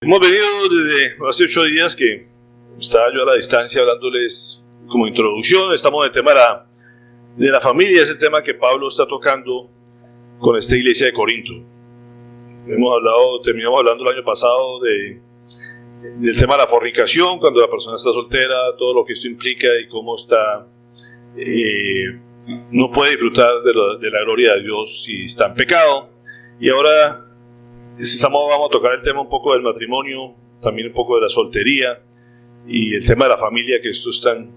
Hemos venido desde hace 8 días que estaba yo a la distancia hablándoles como introducción. Estamos en el tema de la familia, es el tema que Pablo está tocando con esta iglesia de Corinto. Terminamos hablando el año pasado del tema de la fornicación, cuando la persona está soltera, todo lo que esto implica y cómo no puede disfrutar de la gloria de Dios si está en pecado. Y ahora vamos a tocar el tema un poco del matrimonio, también un poco de la soltería y el tema de la familia, que esto es tan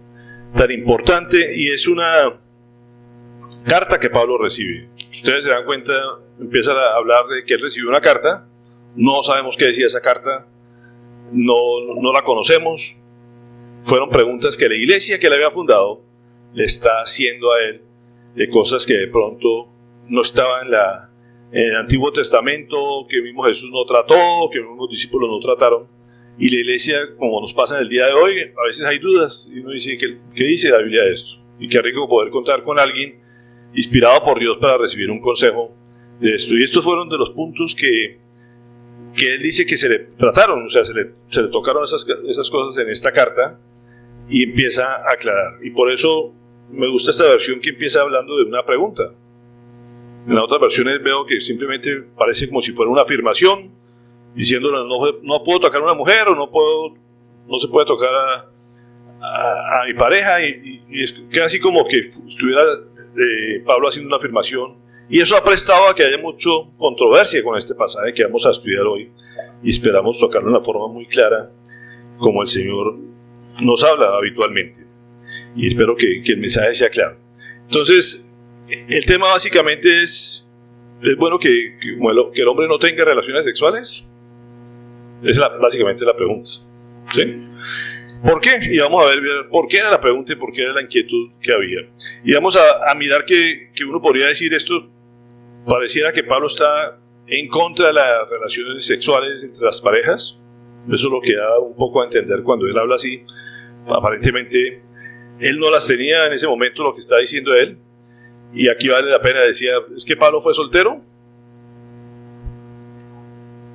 importante, y es una carta que Pablo recibe. Ustedes se dan cuenta, empiezan a hablar de que él recibió una carta, no sabemos qué decía esa carta, no la conocemos, fueron preguntas que la iglesia que le había fundado le está haciendo a él de cosas que de pronto no estaban en el Antiguo Testamento, que mismo Jesús no trató, que mismos discípulos no trataron. Y la iglesia, como nos pasa en el día de hoy, a veces hay dudas y uno dice, ¿qué dice la Biblia de esto? Y qué rico poder contar con alguien inspirado por Dios para recibir un consejo de esto. Y estos fueron de los puntos que él dice que se le trataron, o sea, se le tocaron esas cosas en esta carta, y empieza a aclarar. Y por eso me gusta esta versión que empieza hablando de una pregunta. En las otras versiones veo que simplemente parece como si fuera una afirmación, diciéndole no puedo tocar a una mujer, o no se puede tocar a mi pareja, y es casi como que estuviera Pablo haciendo una afirmación, y eso ha prestado a que haya mucha controversia con este pasaje que vamos a estudiar hoy, y esperamos tocarlo de una forma muy clara, como el Señor nos habla habitualmente, y espero que el mensaje sea claro. Entonces, el tema básicamente es bueno que el hombre no tenga relaciones sexuales. Esa es básicamente la pregunta, ¿sí? ¿Por qué? Y vamos a ver por qué era la pregunta y por qué era la inquietud que había. Y vamos a mirar que uno podría decir esto, pareciera que Pablo está en contra de las relaciones sexuales entre las parejas. Eso es lo que da un poco a entender cuando él habla así. Aparentemente él no las tenía en ese momento, lo que está diciendo él. Y aquí vale la pena decir, ¿es que Pablo fue soltero?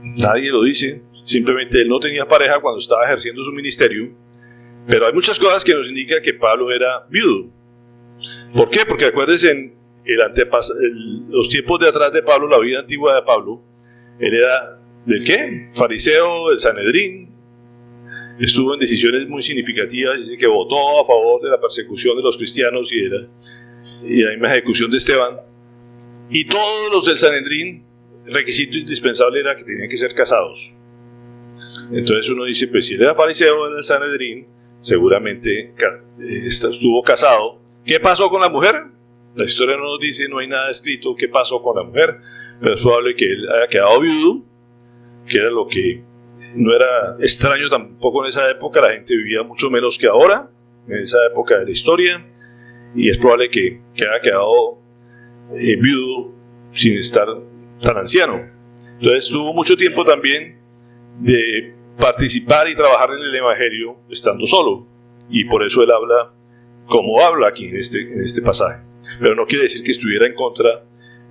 Nadie lo dice. Simplemente él no tenía pareja cuando estaba ejerciendo su ministerio, pero hay muchas cosas que nos indican que Pablo era viudo. ¿Por qué? Porque acuérdense, en los tiempos de atrás de Pablo, la vida antigua de Pablo, él era ¿del qué? Fariseo, del Sanedrín, estuvo en decisiones muy significativas, dice que votó a favor de la persecución de los cristianos y la misma ejecución de Esteban, y todos los del Sanedrín, el requisito indispensable era que tenían que ser casados. Entonces uno dice, pues si él era fariseo en el Sanedrín, seguramente estuvo casado. ¿Qué pasó con la mujer? La historia no nos dice, no hay nada escrito qué pasó con la mujer, pero es probable que él haya quedado viudo, que era lo que no era extraño tampoco en esa época. La gente vivía mucho menos que ahora, en esa época de la historia, y es probable que haya quedado viudo sin estar tan anciano. Entonces tuvo mucho tiempo también de participar y trabajar en el Evangelio estando solo, y por eso él habla como habla aquí en este pasaje, pero no quiere decir que estuviera en contra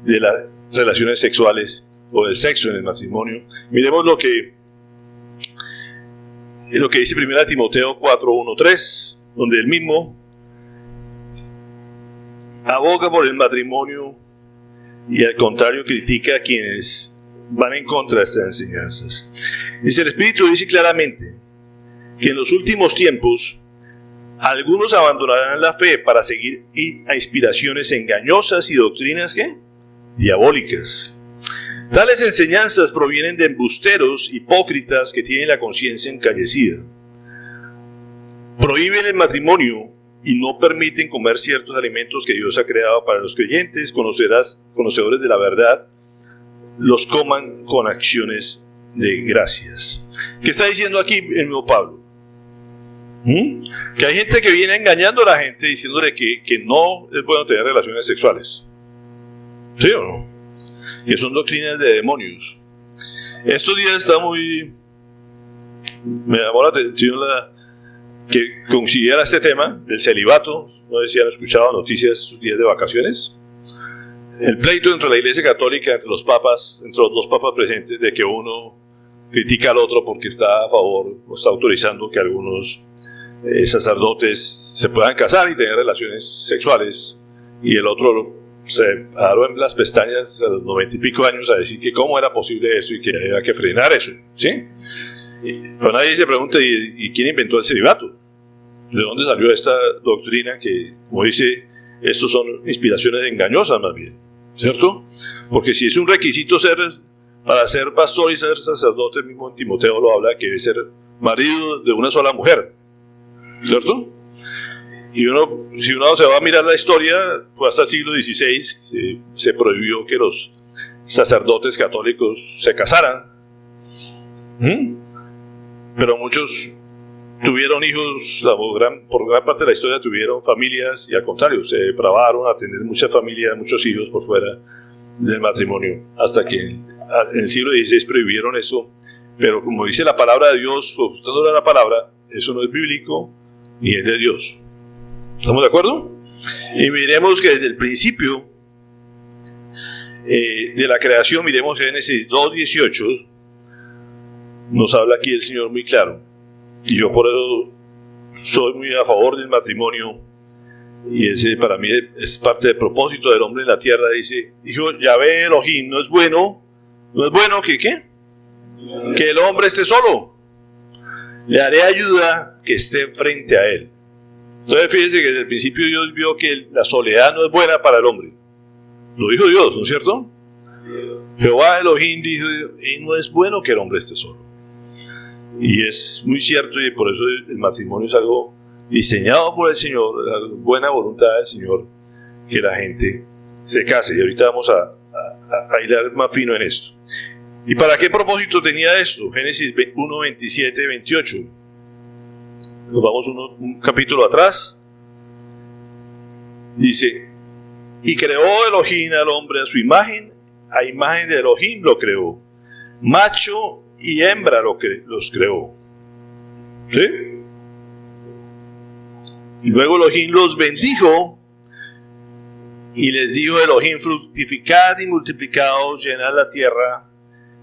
de las relaciones sexuales o del sexo en el matrimonio. Miremos lo que dice 1 Timoteo 4:1-3, donde él mismo aboga por el matrimonio y al contrario critica a quienes van en contra de estas enseñanzas. Dice, el Espíritu dice claramente que en los últimos tiempos algunos abandonarán la fe para seguir a inspiraciones engañosas y doctrinas ¿qué? Diabólicas. Tales enseñanzas provienen de embusteros hipócritas que tienen la conciencia encallecida. Prohíben el matrimonio y no permiten comer ciertos alimentos que Dios ha creado para los creyentes. Conocedores de la verdad los coman con acciones de gracias. ¿Qué está diciendo aquí el mismo Pablo? Que hay gente que viene engañando a la gente diciéndole que no es bueno tener relaciones sexuales. ¿Sí o no? Que son doctrinas de demonios. Estos días me llamó la atención que considera este tema del celibato. No sé si han escuchado noticias estos días de vacaciones. El pleito entre la Iglesia Católica, entre los dos papas presentes, de que uno critica al otro porque está a favor o está autorizando que algunos sacerdotes se puedan casar y tener relaciones sexuales, y el otro se paró en las pestañas a los 90 y pico años a decir que cómo era posible eso y que había que frenar eso, ¿sí? Pero nadie se pregunta, ¿y quién inventó el celibato? ¿De dónde salió esta doctrina que, como dice, estos son inspiraciones engañosas más bien, ¿cierto? Porque si es un requisito para ser pastor y ser sacerdote, el mismo Timoteo lo habla, que debe ser marido de una sola mujer, ¿cierto? Y si uno se va a mirar la historia, fue hasta el siglo XVI se prohibió que los sacerdotes católicos se casaran. Pero muchos tuvieron hijos, por gran parte de la historia tuvieron familias, y al contrario, se depravaron a tener muchas familias, muchos hijos por fuera del matrimonio, hasta que en el siglo XVI prohibieron eso. Pero como dice la palabra de Dios, pues usted no da la palabra, eso no es bíblico ni es de Dios. ¿Estamos de acuerdo? Y miremos que desde el principio de la creación, miremos Génesis 2:18, nos habla aquí el Señor muy claro. Y yo por eso soy muy a favor del matrimonio, y ese para mí es parte del propósito del hombre en la tierra. Dijo Yahvé Elohim, no es bueno que el hombre esté solo, le haré ayuda que esté frente a él. Entonces fíjense que desde el principio Dios vio que la soledad no es buena para el hombre. Lo dijo Dios, ¿no es cierto? Jehová Elohim dijo, no es bueno que el hombre esté solo. Y es muy cierto, y por eso el matrimonio es algo diseñado por el Señor, la buena voluntad del Señor, que la gente se case. Y ahorita vamos a hilar más fino en esto. ¿Y para qué propósito tenía esto? Génesis 1, 27, 28. Nos vamos un capítulo atrás. Dice, y creó Elohim al hombre a su imagen, a imagen de Elohim lo creó, macho y hembra los creó. ¿Sí? Y luego Elohim los bendijo y les dijo Elohim, fructificad y multiplicaos, llenad la tierra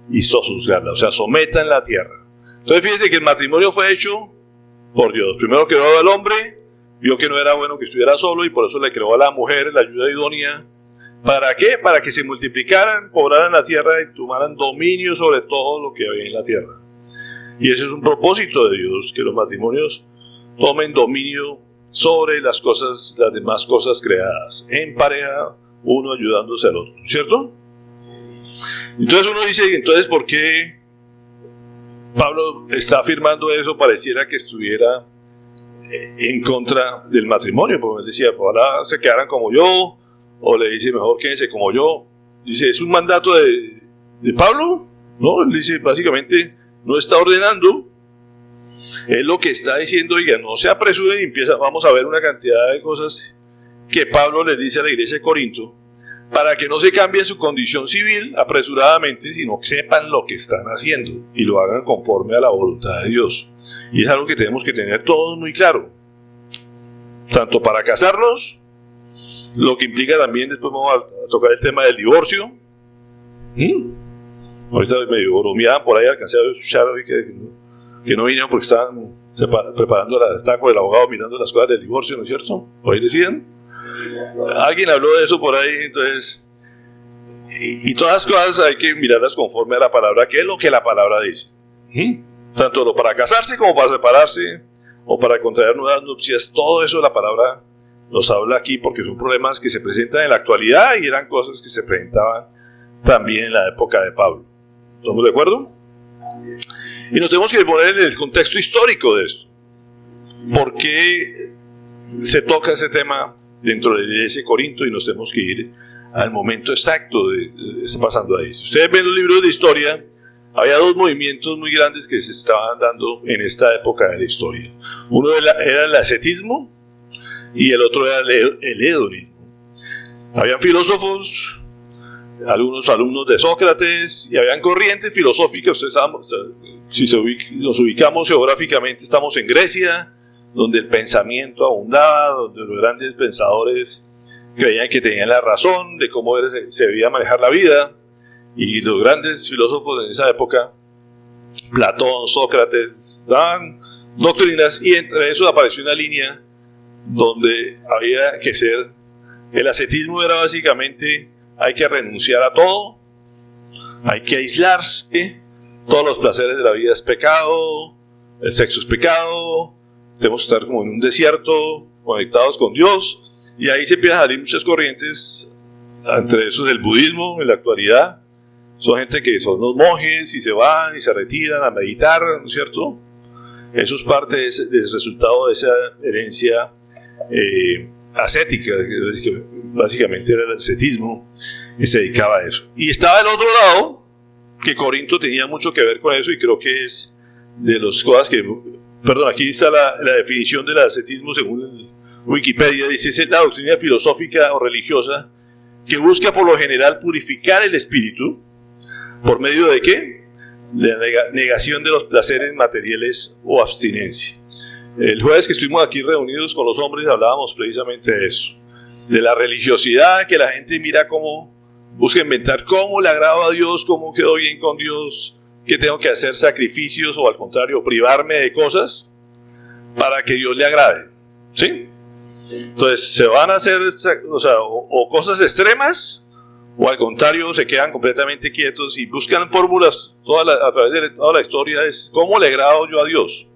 y sojuzgadla, o sea, sometan la tierra. Entonces fíjense que el matrimonio fue hecho por Dios. Primero creó al hombre, vio que no era bueno que estuviera solo, y por eso le creó a la mujer, la ayuda idónea. ¿Para qué? Para que se multiplicaran, poblaran la tierra y tomaran dominio sobre todo lo que había en la tierra. Y ese es un propósito de Dios, que los matrimonios tomen dominio sobre las demás cosas creadas, en pareja, uno ayudándose al otro, ¿cierto? Entonces uno dice, entonces ¿por qué Pablo está afirmando eso? Pareciera que estuviera en contra del matrimonio, porque él decía, ojalá se quedaran como yo, o le dice, mejor quédense como yo. Dice, ¿es un mandato de Pablo? No, él dice, básicamente, no está ordenando. Es lo que está diciendo, oiga, no se apresuren, y vamos a ver una cantidad de cosas que Pablo les dice a la iglesia de Corinto, para que no se cambie su condición civil apresuradamente, sino que sepan lo que están haciendo y lo hagan conforme a la voluntad de Dios. Y es algo que tenemos que tener todos muy claro, tanto para casarnos, lo que implica también, después vamos a tocar el tema del divorcio. Ahorita medio bromeaban por ahí, alcancé a escuchar hoy que no vinieron porque estaban estaban con el abogado mirando las cosas del divorcio, ¿no es cierto? Por ahí decían. Alguien habló de eso por ahí, entonces. Y todas las cosas hay que mirarlas conforme a la palabra, que es lo que la palabra dice. Tanto para casarse como para separarse, o para contraer nuevas nupcias, todo eso la palabra nos habla aquí, porque son problemas que se presentan en la actualidad y eran cosas que se presentaban también en la época de Pablo. ¿Estamos de acuerdo? Y nos tenemos que poner en el contexto histórico de esto. ¿Por qué se toca ese tema dentro de ese Corinto? Y nos tenemos que ir al momento exacto de está pasando ahí. Si ustedes ven los libros de historia, había dos movimientos muy grandes que se estaban dando en esta época de la historia. Uno era el ascetismo y el otro era el hedonismo. Habían filósofos, algunos alumnos de Sócrates, y habían corrientes filosóficas. Ustedes saben, si nos ubicamos geográficamente, estamos en Grecia, donde el pensamiento abundaba, donde los grandes pensadores creían que tenían la razón de cómo se debía manejar la vida, y los grandes filósofos en esa época Platón, Sócrates, daban doctrinas, y entre eso apareció una línea donde había que ser, el ascetismo era básicamente, hay que renunciar a todo, hay que aislarse, todos los placeres de la vida es pecado, el sexo es pecado, tenemos que estar como en un desierto, conectados con Dios, y ahí se empiezan a salir muchas corrientes, entre esos el budismo en la actualidad. Son gente que son los monjes y se van y se retiran a meditar, ¿no es cierto? Eso es parte del resultado de esa herencia ascética, que básicamente era el ascetismo, y se dedicaba a eso. Y estaba el otro lado, que Corinto tenía mucho que ver con eso, y creo que es de las cosas que... Perdón, aquí está la definición del ascetismo según Wikipedia. Dice, es la doctrina filosófica o religiosa que busca por lo general purificar el espíritu. ¿Por medio de qué? De la negación de los placeres materiales o abstinencia. El jueves que estuvimos aquí reunidos con los hombres hablábamos precisamente de eso. De la religiosidad, que la gente mira cómo, busca inventar cómo le agrado a Dios, cómo quedo bien con Dios, que tengo que hacer sacrificios o al contrario, privarme de cosas para que Dios le agrade. ¿Sí? Entonces se van a hacer, o cosas extremas, o al contrario, se quedan completamente quietos y buscan fórmulas a través de toda la historia, es cómo le agrado yo a Dios.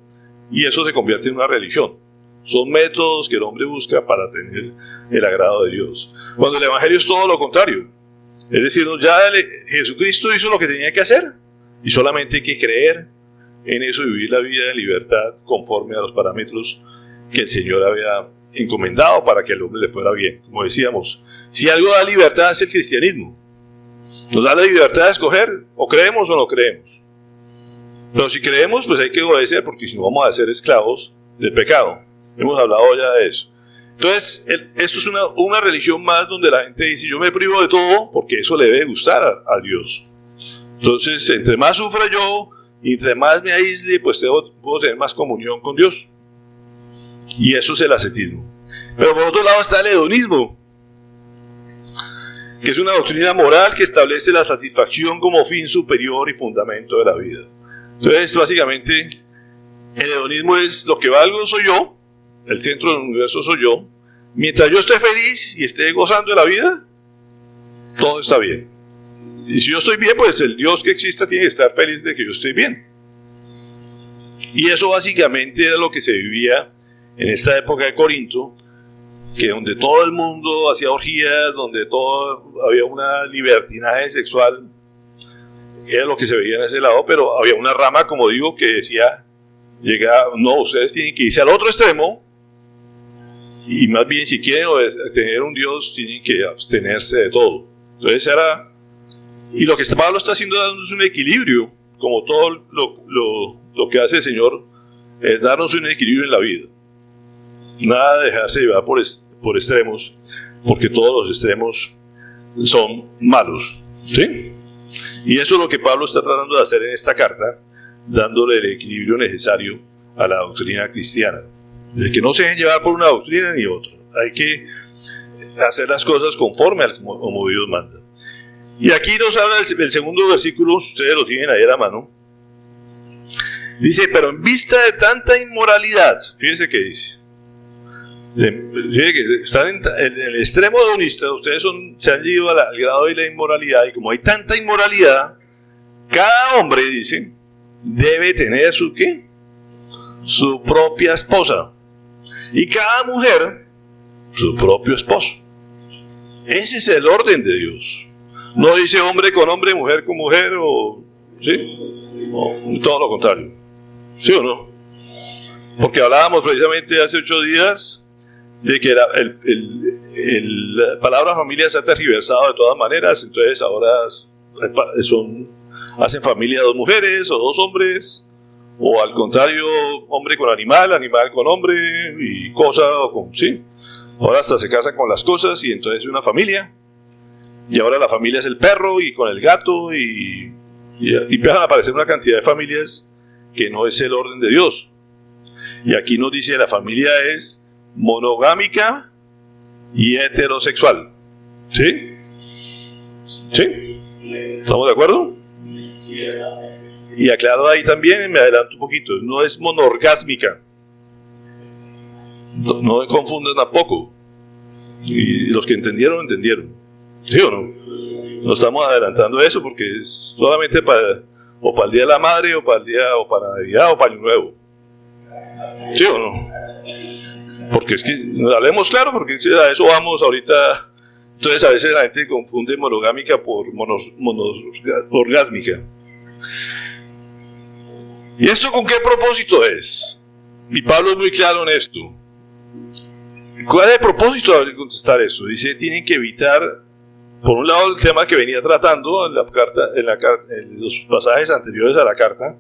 Y eso se convierte en una religión. Son métodos que el hombre busca para tener el agrado de Dios. Cuando el Evangelio es todo lo contrario. Es decir, ya Jesucristo hizo lo que tenía que hacer y solamente hay que creer en eso y vivir la vida de libertad conforme a los parámetros que el Señor había encomendado para que el hombre le fuera bien. Como decíamos, si algo da libertad es el cristianismo. Nos da la libertad de escoger, o creemos o no creemos. Pero si creemos, pues hay que obedecer, porque si no vamos a ser esclavos del pecado. Hemos hablado ya de eso. Entonces, esto es una religión más donde la gente dice, yo me privo de todo porque eso le debe gustar a Dios. Entonces, entre más sufra yo, y entre más me aísle, pues puedo tener más comunión con Dios. Y eso es el ascetismo. Pero por otro lado está el hedonismo, que es una doctrina moral que establece la satisfacción como fin superior y fundamento de la vida. Entonces, básicamente, el hedonismo es lo que valgo soy yo, el centro del universo soy yo. Mientras yo esté feliz y esté gozando de la vida, todo está bien. Y si yo estoy bien, pues el Dios que exista tiene que estar feliz de que yo esté bien. Y eso básicamente era lo que se vivía en esta época de Corinto, que donde todo el mundo hacía orgías, donde había una libertinaje sexual, era lo que se veía en ese lado, pero había una rama, como digo, que decía, no, ustedes tienen que irse al otro extremo, y más bien si quieren tener un Dios, tienen que abstenerse de todo. Entonces y lo que Pablo está haciendo es un equilibrio, como todo lo que hace el Señor, es darnos un equilibrio en la vida. Nada de dejarse llevar por extremos, porque todos los extremos son malos, ¿sí? Y eso es lo que Pablo está tratando de hacer en esta carta, dándole el equilibrio necesario a la doctrina cristiana, de que no se dejen llevar por una doctrina ni otra. Hay que hacer las cosas conforme como Dios manda. Y aquí nos habla el segundo versículo, ustedes lo tienen ahí a la mano. Dice, pero en vista de tanta inmoralidad, fíjense que dice, que están en el extremo hedonista, ustedes se han ido al grado de la inmoralidad, y como hay tanta inmoralidad, cada hombre, dice, debe tener su propia esposa, y cada mujer su propio esposo. Ese es el orden de Dios. No dice hombre con hombre, mujer con mujer, ¿sí? O todo lo contrario. ¿Sí o no? Porque hablábamos precisamente hace 8 días de que la palabra familia se ha tergiversado de todas maneras. Entonces ahora hacen familia 2 mujeres o 2 hombres, o al contrario, hombre con animal, animal con hombre, y cosa ¿sí? Ahora hasta se casan con las cosas y entonces es una familia. Y ahora la familia es el perro y con el gato, y empiezan a aparecer una cantidad de familias que no es el orden de Dios. Y aquí nos dice la familia es monogámica y heterosexual. ¿Sí? ¿Sí? ¿Estamos de acuerdo? Y aclaro ahí también, me adelanto un poquito, no es monorgásmica. No confundan tampoco. Y los que entendieron, entendieron. ¿Sí o no? No estamos adelantando eso porque es solamente o para el Día de la Madre, o para Navidad, o para Año Nuevo. ¿Sí o no? Porque es que, hablemos claro, porque a eso vamos ahorita. Entonces a veces la gente confunde monogámica por monorgásmica. ¿Y esto con qué propósito es? Y Pablo es muy claro en esto. ¿Cuál es el propósito de contestar eso? Dice, tienen que evitar, por un lado, el tema que venía tratando en los pasajes anteriores a la carta,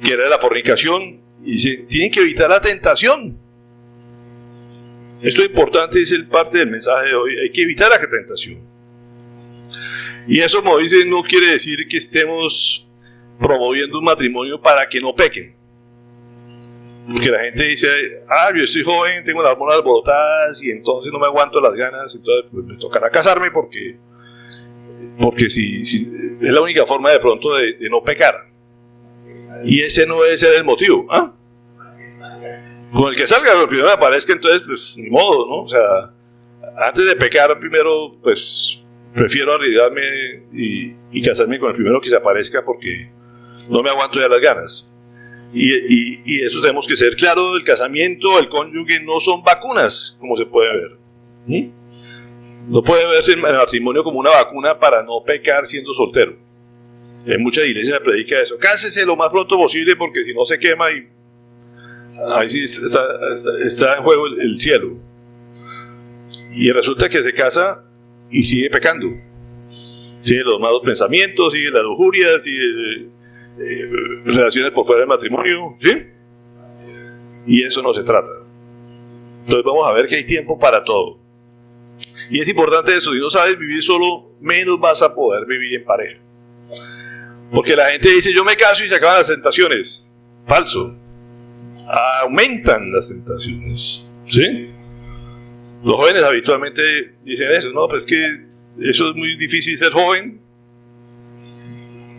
que era la fornicación. Y dice, tienen que evitar la tentación. Esto es importante, es parte del mensaje de hoy. Hay que evitar la tentación. Y eso, como dice, no quiere decir que estemos promoviendo un matrimonio para que no pequen. Porque la gente dice, yo estoy joven, tengo las hormonas alborotadas y entonces no me aguanto las ganas, entonces pues, me tocará casarme porque si es la única forma de pronto de no pecar. Y ese no debe ser el motivo. Con el que salga, lo primero que aparezca, entonces pues ni modo, ¿no? O sea, antes de pecar primero, pues prefiero arriesgarme y casarme con el primero que se aparezca porque no me aguanto ya las ganas. Y eso tenemos que ser claro, el casamiento, el cónyuge no son vacunas, como se puede ver. No puede verse el matrimonio como una vacuna para no pecar siendo soltero. En muchas iglesias se predica eso. Cásese lo más pronto posible porque si no se quema y ahí sí está en juego el cielo. Y resulta que se casa y sigue pecando. Sigue los malos pensamientos, sigue la lujuria, sigue relaciones por fuera del matrimonio, ¿sí? Y eso no se trata. Entonces vamos a ver que hay tiempo para todo. Y es importante eso, si no sabes vivir solo, menos vas a poder vivir en pareja. Porque la gente dice, yo me caso y se acaban las tentaciones. Falso. Aumentan las tentaciones, ¿sí? Los jóvenes habitualmente dicen eso, no, pues que eso es muy difícil ser joven.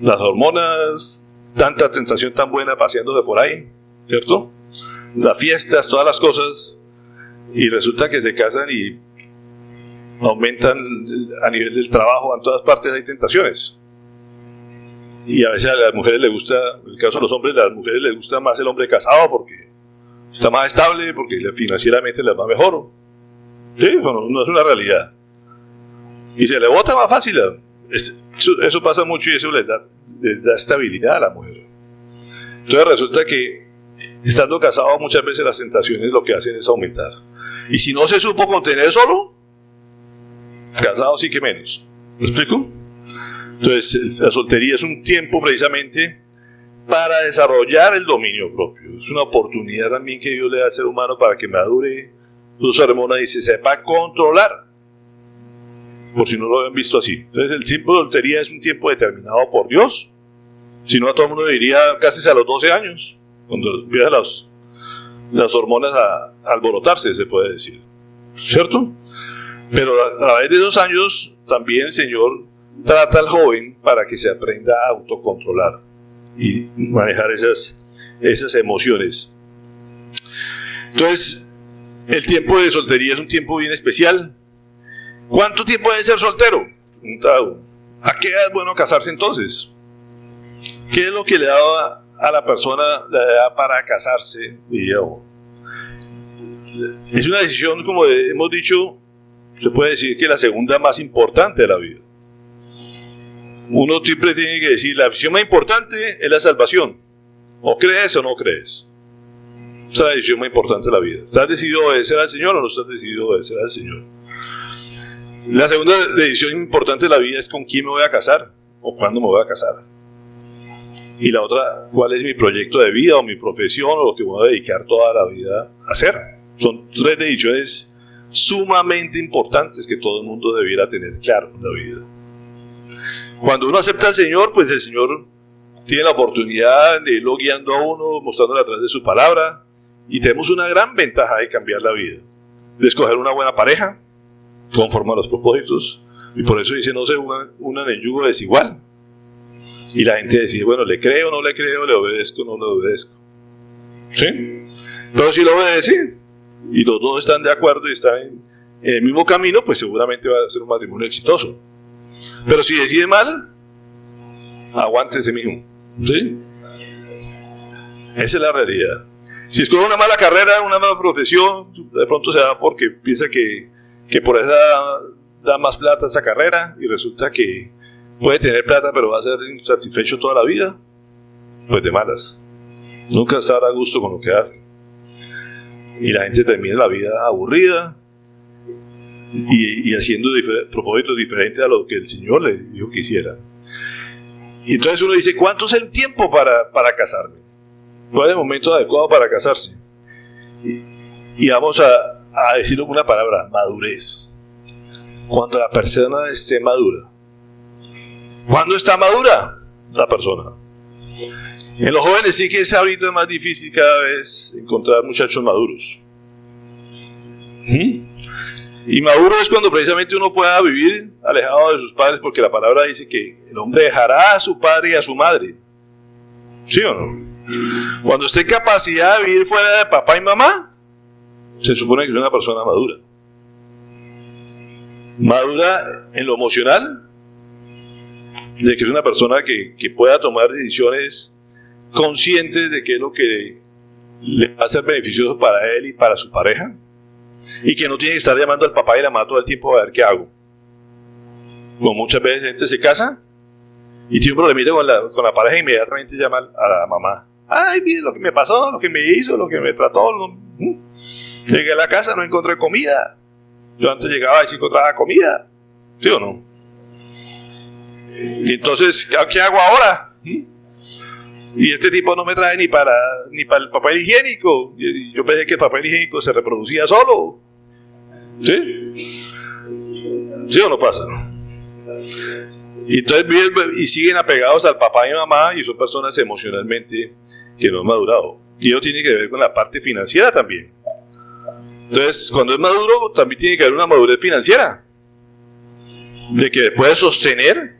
Las hormonas, tanta tentación tan buena paseándose por ahí, ¿cierto? Las fiestas, todas las cosas, y resulta que se casan y aumentan a nivel del trabajo, en todas partes hay tentaciones. Y a veces a las mujeres les gusta, en el caso de los hombres, a las mujeres les gusta más el hombre casado porque está más estable, porque financieramente les va mejor. Sí, no es una realidad. Y se le bota más fácil. Eso pasa mucho y eso les da estabilidad a la mujer. Entonces resulta que estando casado muchas veces las tentaciones lo que hacen es aumentar. Y si no se supo contener solo, casado sí que menos. ¿Me explico? Entonces la soltería es un tiempo precisamente para desarrollar el dominio propio. Es una oportunidad también que Dios le da al ser humano para que madure sus hormonas y se sepa controlar. Por si no lo habían visto así. Entonces el tiempo de soltería es un tiempo determinado por Dios. Si no, a todo el mundo diría casi a los 12 años, cuando empiezan las hormonas a alborotarse, se puede decir. ¿Cierto? Pero a través de esos años también el Señor trata al joven para que se aprenda a autocontrolar y manejar esas emociones. Entonces, el tiempo de soltería es un tiempo bien especial. ¿Cuánto tiempo debe ser soltero? ¿A qué edad es bueno casarse entonces? ¿Qué es lo que le da a la persona la edad para casarse? Es una decisión, como hemos dicho, se puede decir que la segunda más importante de la vida. Uno siempre tiene que decir, la decisión más importante es la salvación. O crees o no crees. Esa es la decisión más importante de la vida. ¿Estás decidido a obedecer al Señor o no estás decidido a obedecer al Señor? La segunda decisión importante de la vida es con quién me voy a casar o cuándo me voy a casar. Y la otra, cuál es mi proyecto de vida o mi profesión o lo que voy a dedicar toda la vida a hacer. Son tres decisiones sumamente importantes que todo el mundo debiera tener claro en la vida. Cuando uno acepta al Señor, pues el Señor tiene la oportunidad de irlo guiando a uno, mostrándole a través de su palabra, y tenemos una gran ventaja de cambiar la vida, de escoger una buena pareja, conforme a los propósitos, y por eso dice, no se unan en yugo desigual. Y la gente decide, bueno, ¿le creo o no le creo? ¿Le obedezco o no le obedezco? ¿Sí? Pero si lo obedece y los dos están de acuerdo y están en el mismo camino, pues seguramente va a ser un matrimonio exitoso. Pero si decide mal, aguántese mismo. ¿Sí? Esa es la realidad. Si escoge una mala carrera, una mala profesión, de pronto se da porque piensa que por eso da más plata esa carrera y resulta que puede tener plata pero va a ser insatisfecho toda la vida, pues de malas. Nunca estará a gusto con lo que hace. Y la gente termina la vida aburrida y haciendo propósitos diferentes a lo que el Señor le dijo que hiciera. Y entonces uno dice, ¿cuánto es el tiempo para casarme? ¿Cuál es el momento adecuado para casarse? Y vamos a decirlo con una palabra, madurez. Cuando la persona esté madura. ¿Cuándo está madura la persona? En los jóvenes sí que es ahorita más difícil cada vez encontrar muchachos maduros. Y maduro es cuando precisamente uno pueda vivir alejado de sus padres, porque la palabra dice que el hombre dejará a su padre y a su madre. ¿Sí o no? Cuando esté en capacidad de vivir fuera de papá y mamá, se supone que es una persona madura. Madura en lo emocional, de que es una persona que pueda tomar decisiones conscientes de qué es lo que le va a ser beneficioso para él y para su pareja, y que no tiene que estar llamando al papá y la mamá todo el tiempo a ver qué hago. Como muchas veces la gente se casa y tiene un problemita con la pareja, inmediatamente llama a la mamá. Ay, mire lo que me pasó, lo que me hizo, lo que me trató. Llegué a la casa, no encontré comida. Yo antes llegaba y sí encontraba comida. ¿Sí o no? Y entonces, ¿qué hago ahora? Y este tipo no me trae ni para el papel higiénico. Y yo pensé que el papel higiénico se reproducía solo. ¿Sí? ¿Sí o no pasa? Y entonces y siguen apegados al papá y mamá y son personas emocionalmente que no han madurado. Y eso tiene que ver con la parte financiera también. Entonces, cuando es maduro, también tiene que haber una madurez financiera. De que puede sostener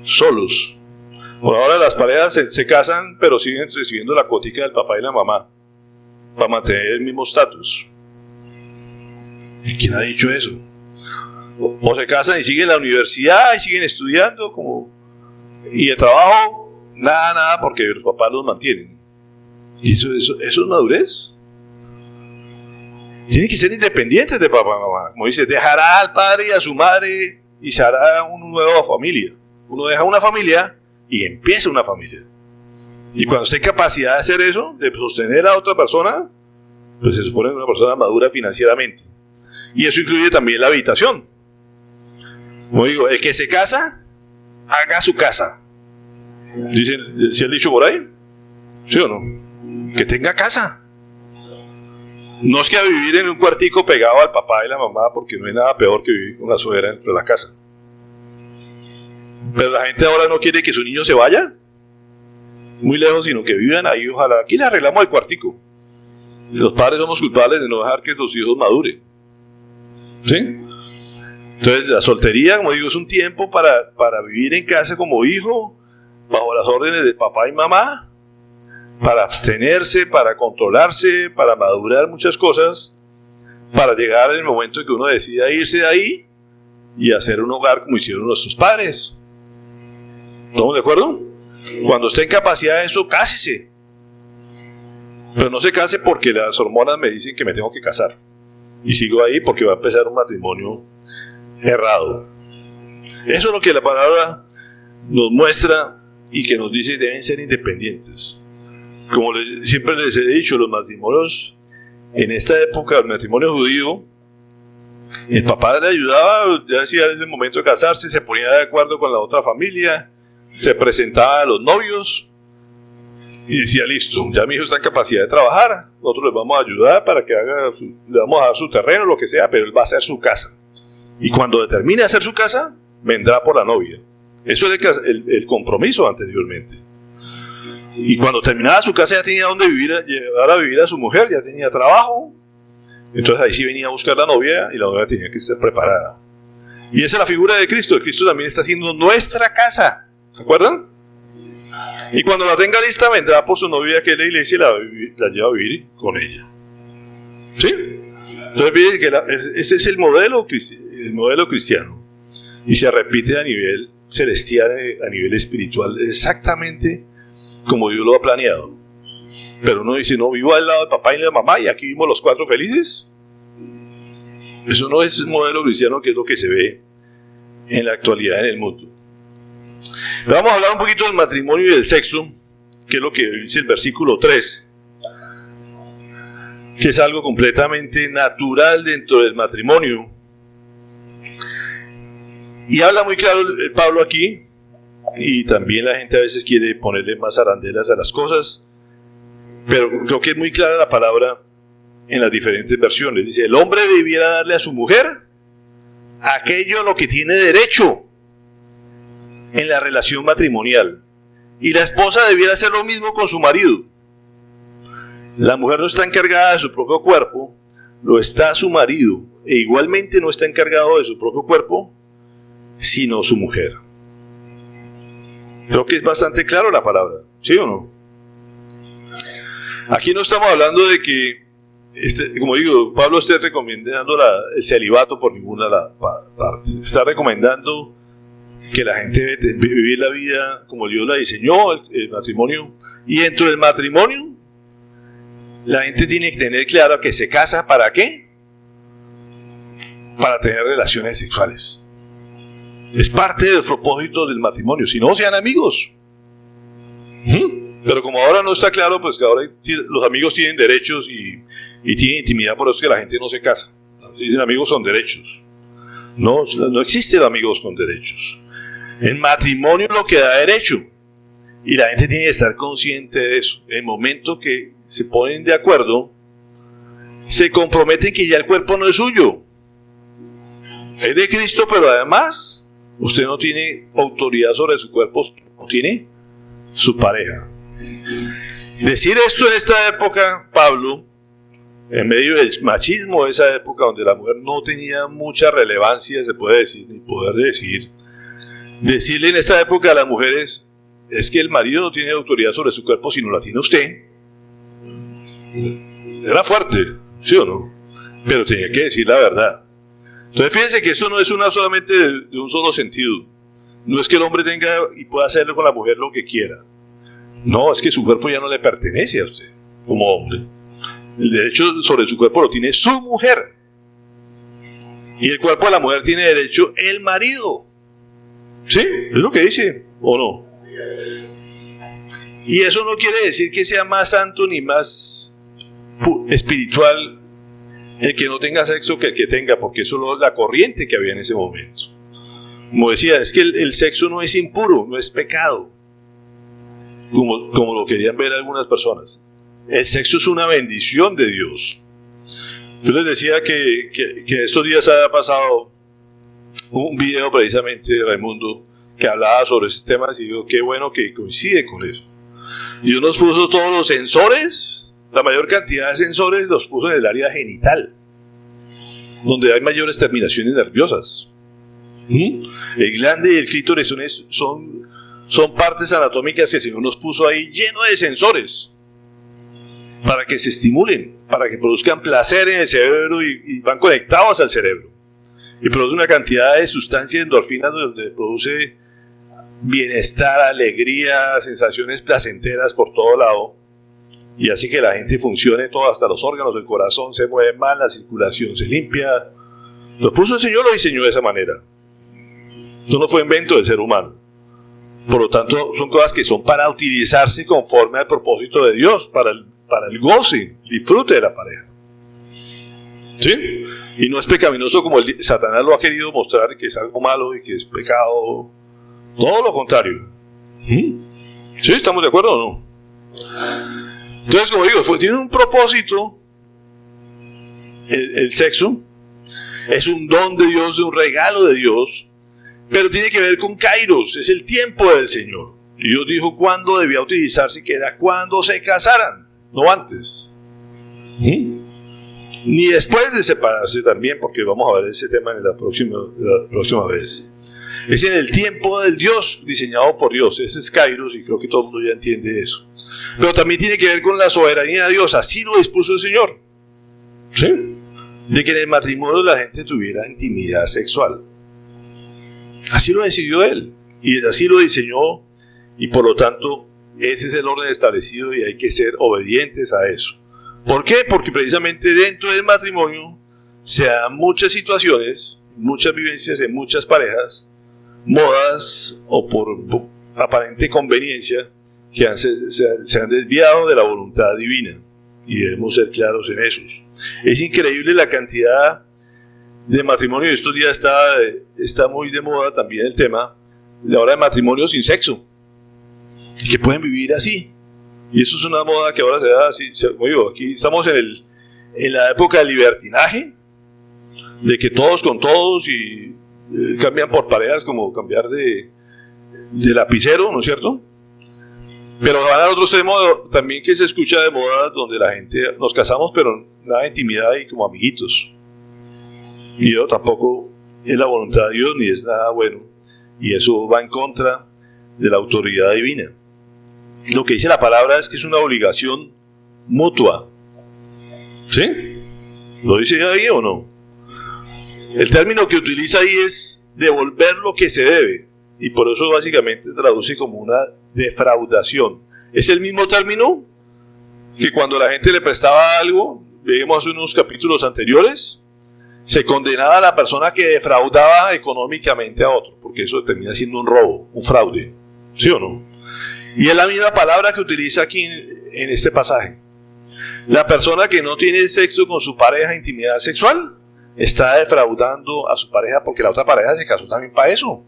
solos. Por ahora las parejas se casan, pero siguen recibiendo la cuotica del papá y la mamá para mantener el mismo estatus. ¿Y quién ha dicho eso? O se casan y siguen en la universidad y siguen estudiando y el trabajo, nada, porque los papás los mantienen. ¿Y eso es madurez? Tienen que ser independientes de papá y mamá. Como dice, dejará al padre y a su madre y se hará una nueva familia. Uno deja una familia y empieza una familia. Y cuando esté en capacidad de hacer eso, de sostener a otra persona, pues se supone que es una persona madura financieramente. Y eso incluye también la habitación. Como digo, el que se casa, haga su casa. Dicen, ¿sí han dicho por ahí? ¿Sí o no? Que tenga casa. No es que a vivir en un cuartico pegado al papá y la mamá, porque no hay nada peor que vivir con la suegra dentro de la casa. Pero la gente ahora no quiere que su niño se vaya muy lejos, sino que vivan ahí. Ojalá, aquí le arreglamos el cuartico. Los padres somos culpables de no dejar que los hijos maduren. ¿Sí? Entonces la soltería, como digo, es un tiempo para vivir en casa como hijo, bajo las órdenes de papá y mamá, para abstenerse, para controlarse, para madurar muchas cosas, para llegar en el momento en que uno decida irse de ahí y hacer un hogar como hicieron nuestros padres. ¿Estamos de acuerdo? Cuando esté en capacidad de eso, cásese. Pero no se case porque las hormonas me dicen que me tengo que casar. Y sigo ahí porque va a empezar un matrimonio errado. Eso es lo que la palabra nos muestra y que nos dice deben ser independientes. Como siempre les he dicho, los matrimonios en esta época, el matrimonio judío, el papá le ayudaba, ya decía en el momento de casarse, se ponía de acuerdo con la otra familia, se presentaba a los novios y decía, listo, ya mi hijo está en capacidad de trabajar, nosotros les vamos a ayudar para que le vamos a dar su terreno, lo que sea, pero él va a hacer su casa. Y cuando termine de hacer su casa, vendrá por la novia. Eso es el compromiso anteriormente. Y cuando terminaba su casa ya tenía donde vivir, llevar a vivir a su mujer, ya tenía trabajo. Entonces ahí sí venía a buscar la novia y la novia tenía que estar preparada. Y esa es la figura de Cristo. Cristo también está haciendo nuestra casa. ¿Se acuerdan? Y cuando la tenga lista, vendrá por su novia que es la iglesia y la lleva a vivir con ella. ¿Sí? Entonces, fíjense que ese es el modelo cristiano. Y se repite a nivel celestial, a nivel espiritual, exactamente como Dios lo ha planeado. Pero uno dice, no, vivo al lado de papá y de mamá y aquí vivimos los 4 felices. Eso no es un modelo cristiano, que es lo que se ve en la actualidad en el mundo. Vamos a hablar un poquito del matrimonio y del sexo, que es lo que dice el versículo 3, que es algo completamente natural dentro del matrimonio. Y habla muy claro Pablo aquí, y también la gente a veces quiere ponerle más arandelas a las cosas, pero creo que es muy clara la palabra en las diferentes versiones. Dice, el hombre debiera darle a su mujer aquello a lo que tiene derecho en la relación matrimonial, y la esposa debiera hacer lo mismo con su marido. La mujer no está encargada de su propio cuerpo, lo está su marido, e igualmente no está encargado de su propio cuerpo, sino su mujer. Creo que es bastante claro la palabra, ¿sí o no? Aquí no estamos hablando de que, como digo, Pablo esté recomendando el celibato por ninguna parte. Está recomendando que la gente debe vivir la vida como Dios la diseñó, el matrimonio. Y dentro del matrimonio, la gente tiene que tener claro que se casa, ¿para qué? Para tener relaciones sexuales. Es parte del propósito del matrimonio. Si no, sean amigos. Pero como ahora no está claro, pues que ahora los amigos tienen derechos y tienen intimidad, por eso es que la gente no se casa. Dicen amigos con derechos. No existen amigos con derechos. El matrimonio es lo que da derecho. Y la gente tiene que estar consciente de eso. En el momento que se ponen de acuerdo, se comprometen que ya el cuerpo no es suyo. Es de Cristo, pero además usted no tiene autoridad sobre su cuerpo, no tiene su pareja. Decir esto en esta época, Pablo, en medio del machismo de esa época, donde la mujer no tenía mucha relevancia, se puede decir, ni poder decir, decirle en esta época a las mujeres, es que el marido no tiene autoridad sobre su cuerpo, sino la tiene usted. Era fuerte, ¿sí o no? Pero tenía que decir la verdad. Entonces fíjense que eso no es solamente de un solo sentido. No es que el hombre tenga y pueda hacerle con la mujer lo que quiera. No, es que su cuerpo ya no le pertenece a usted como hombre. El derecho sobre su cuerpo lo tiene su mujer. Y el cuerpo de la mujer tiene derecho el marido. ¿Sí? Es lo que dice, ¿o no? Y eso no quiere decir que sea más santo ni más espiritual el que no tenga sexo que el que tenga, porque eso es la corriente que había en ese momento. Como decía, es que el sexo no es impuro, no es pecado, como lo querían ver algunas personas. El sexo es una bendición de Dios. Yo les decía que estos días había pasado un video precisamente de Raimundo que hablaba sobre ese tema, y digo, qué bueno que coincide con eso. Dios nos puso todos los sensores. La mayor cantidad de sensores los puso en el área genital, donde hay mayores terminaciones nerviosas. El glande y el clítoris son partes anatómicas que el Señor nos puso ahí lleno de sensores para que se estimulen, para que produzcan placer en el cerebro y van conectados al cerebro. Y produce una cantidad de sustancias endorfinas donde produce bienestar, alegría, sensaciones placenteras por todo lado. Y así que la gente funcione todo, hasta los órganos del corazón se mueven mal, la circulación se limpia. Lo puso el Señor, lo diseñó de esa manera. Esto no fue invento del ser humano. Por lo tanto, son cosas que son para utilizarse conforme al propósito de Dios, para el goce, el disfrute de la pareja. ¿Sí? Y no es pecaminoso como Satanás lo ha querido mostrar, que es algo malo y que es pecado. Todo lo contrario. ¿Sí? ¿Estamos de acuerdo o no? Entonces, como digo, tiene un propósito. El sexo es un don de Dios, un regalo de Dios, pero tiene que ver con Kairos, es el tiempo del Señor. Y Dios dijo cuándo debía utilizarse, que era cuando se casaran, no antes. Ni después de separarse también, porque vamos a ver ese tema en la próxima vez. Es en el tiempo del Dios, diseñado por Dios. Ese es Kairos y creo que todo el mundo ya entiende eso. Pero también tiene que ver con la soberanía de Dios. Así lo dispuso el Señor. ¿Sí? De que en el matrimonio la gente tuviera intimidad sexual. Así lo decidió Él. Y así lo diseñó. Y por lo tanto, ese es el orden establecido y hay que ser obedientes a eso. ¿Por qué? Porque precisamente dentro del matrimonio se dan muchas situaciones, muchas vivencias en muchas parejas, modas o por aparente conveniencia, que se han desviado de la voluntad divina. Y debemos ser claros en eso. Es increíble la cantidad de matrimonio. Estos días está muy de moda también el tema de ahora de matrimonio sin sexo, que pueden vivir así. Y eso es una moda que ahora se da así. Como digo, aquí estamos en la época del libertinaje, de que todos con todos y cambian por parejas, como cambiar de lapicero, ¿no es cierto? Pero van a otros temas también que se escucha de moda, donde la gente nos casamos, pero nada de intimidad y como amiguitos. Y yo tampoco es la voluntad de Dios ni es nada bueno. Y eso va en contra de la autoridad divina. Lo que dice la palabra es que es una obligación mutua. ¿Sí? ¿Lo dice ahí o no? El término que utiliza ahí es devolver lo que se debe. Y por eso básicamente traduce como una defraudación. Es el mismo término que cuando la gente le prestaba algo, veíamos hace unos capítulos anteriores, se condenaba a la persona que defraudaba económicamente a otro, porque eso termina siendo un robo, un fraude. ¿Sí o no? Y es la misma palabra que utiliza aquí en este pasaje. La persona que no tiene sexo con su pareja, intimidad sexual, está defraudando a su pareja porque la otra pareja se casó también para eso.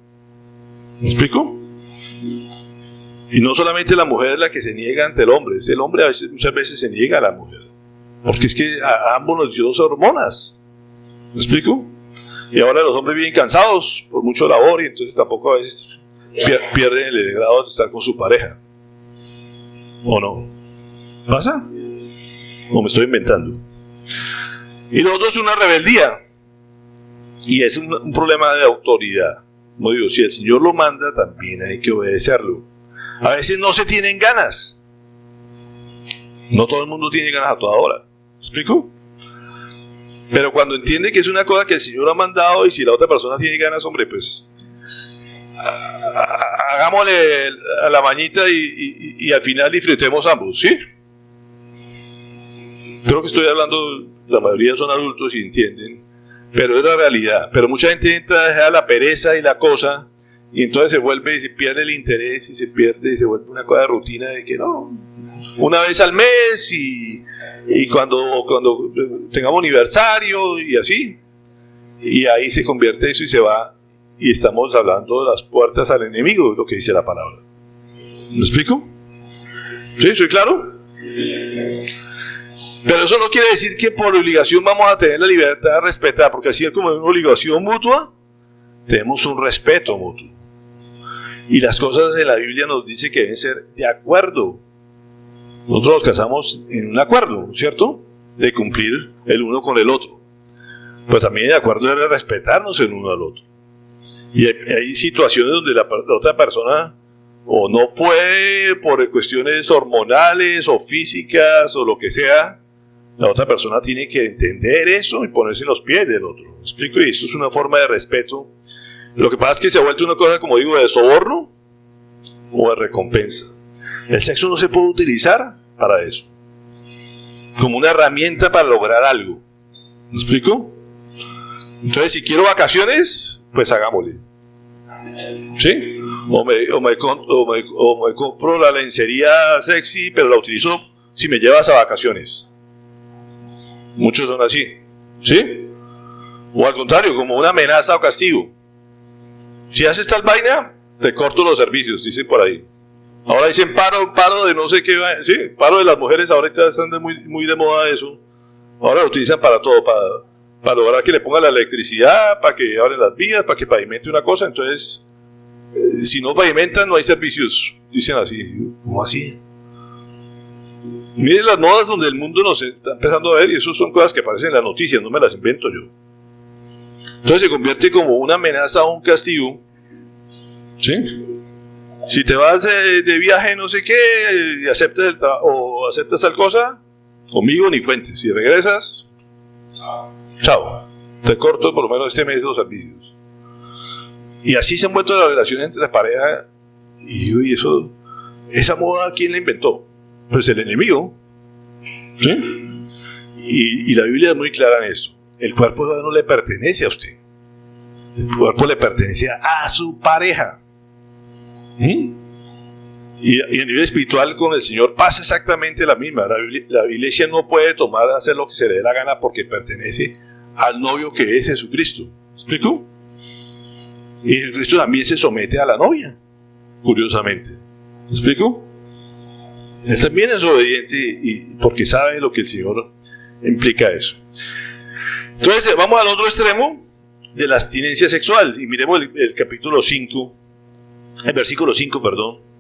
¿Me explico? Y no solamente la mujer es la que se niega ante el hombre, es el hombre muchas veces se niega a la mujer. Porque es que a ambos nos dio hormonas. ¿Me explico? Y ahora los hombres viven cansados por mucho labor y entonces tampoco a veces pierden el grado de estar con su pareja. ¿O no? ¿Pasa? ¿O me estoy inventando? Y lo otro es una rebeldía. Y es un problema de autoridad. Como digo, si el Señor lo manda, también hay que obedecerlo. A veces no se tienen ganas. No todo el mundo tiene ganas a toda hora. ¿Me explico? Pero cuando entiende que es una cosa que el Señor ha mandado y si la otra persona tiene ganas, hombre, pues hagámosle a la mañita y al final disfrutemos ambos, ¿sí? Creo que estoy hablando, la mayoría son adultos y entienden, pero es la realidad. Pero mucha gente entra a la pereza y la cosa, y entonces se vuelve y se pierde el interés y se pierde y se vuelve una cosa de rutina de que no, una vez al mes y cuando tengamos aniversario y así, y ahí se convierte eso y se va, y estamos hablando de las puertas al enemigo, es lo que dice la palabra. ¿Me explico? ¿Sí? ¿Soy claro? Pero eso no quiere decir que por obligación vamos a tener la libertad de respetar, porque así es como una obligación mutua, tenemos un respeto mutuo. Y las cosas de la Biblia nos dice que deben ser de acuerdo. Nosotros nos casamos en un acuerdo, ¿cierto? De cumplir el uno con el otro. Pero también de acuerdo de respetarnos el uno al otro. Y hay situaciones donde la otra persona o no puede por cuestiones hormonales o físicas o lo que sea. La otra persona tiene que entender eso y ponerse en los pies del otro. ¿Me explico? Y esto es una forma de respeto. Lo que pasa es que se ha vuelto una cosa, como digo, de soborno o de recompensa. El sexo no se puede utilizar para eso. Como una herramienta para lograr algo. ¿Me explico? Entonces, si quiero vacaciones, pues hagámosle. ¿Sí? O me compro la lencería sexy, pero la utilizo si me llevas a vacaciones. Muchos son así. ¿Sí? O al contrario, como una amenaza o castigo. Si haces tal vaina, te corto los servicios, dicen por ahí. Ahora dicen paro de no sé qué, sí, paro de las mujeres, ahorita están muy de moda eso. Ahora lo utilizan para todo, para lograr que le pongan la electricidad, para que abren las vías, para que pavimente una cosa. Entonces, si no pavimentan, no hay servicios, dicen así. ¿Cómo así? Miren las modas donde el mundo nos está empezando a ver, y eso son cosas que aparecen en las noticias, no me las invento yo. Entonces se convierte como una amenaza o un castigo ¿Sí? Si te vas de viaje no sé qué y aceptas o aceptas tal cosa, conmigo ni cuentes. Si regresas, chao. Te corto por lo menos este mes los servicios. Y así se han vuelto las relaciones entre la pareja. Y eso, esa moda, ¿quién la inventó? Pues el enemigo. ¿Sí? Y la Biblia es muy clara en eso. El cuerpo no le pertenece a usted. El cuerpo le pertenece a su pareja. Y a nivel espiritual con el Señor pasa exactamente la misma. La iglesia no puede hacer lo que se le dé la gana porque pertenece al novio que es Jesucristo. ¿Me explico? Y Jesucristo también se somete a la novia, curiosamente. ¿Me explico? Él también es obediente y porque sabe lo que el Señor implica eso. Entonces vamos al otro extremo de la abstinencia sexual y miremos el capítulo 5, el versículo 5, perdón.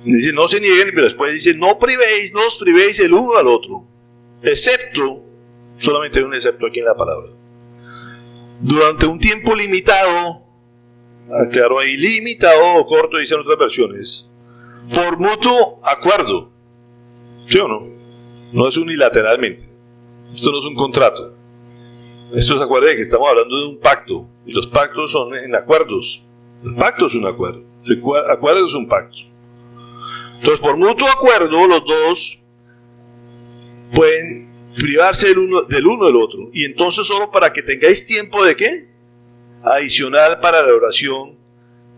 Dice, no se nieguen, pero después dice, no os privéis el uno al otro, excepto, solamente hay un excepto aquí en la palabra, durante un tiempo limitado, claro, ahí limitado o corto, dicen otras versiones, por mutuo acuerdo, ¿sí o no? No es unilateralmente, esto no es un contrato, esto se acuerda de que estamos hablando de un pacto, y los pactos son en acuerdos, el pacto es un acuerdo, el acuerdo es un pacto. Entonces, por mutuo acuerdo, los dos pueden privarse del uno del otro. Y entonces, solo para que tengáis tiempo de ¿qué? Adicional para la oración.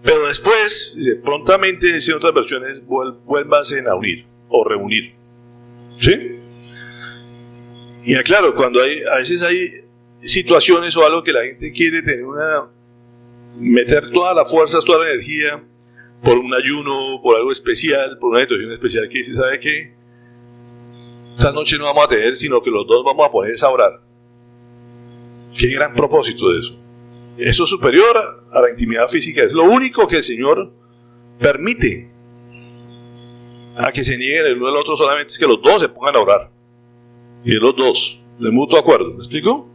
Pero después, prontamente, en otras versiones, vuélvanse a unir o reunir. ¿Sí? Y aclaro, cuando a veces hay situaciones o algo que la gente quiere tener meter todas las fuerzas, toda la energía, por un ayuno, por algo especial, por una situación especial que dice, ¿sabe qué? Esta noche no vamos a tener, sino que los dos vamos a ponerse a orar. Qué gran propósito de eso. Eso es superior a la intimidad física. Es lo único que el Señor permite a que se nieguen el uno al otro, solamente es que los dos se pongan a orar. Y los dos, de mutuo acuerdo. ¿Me explico?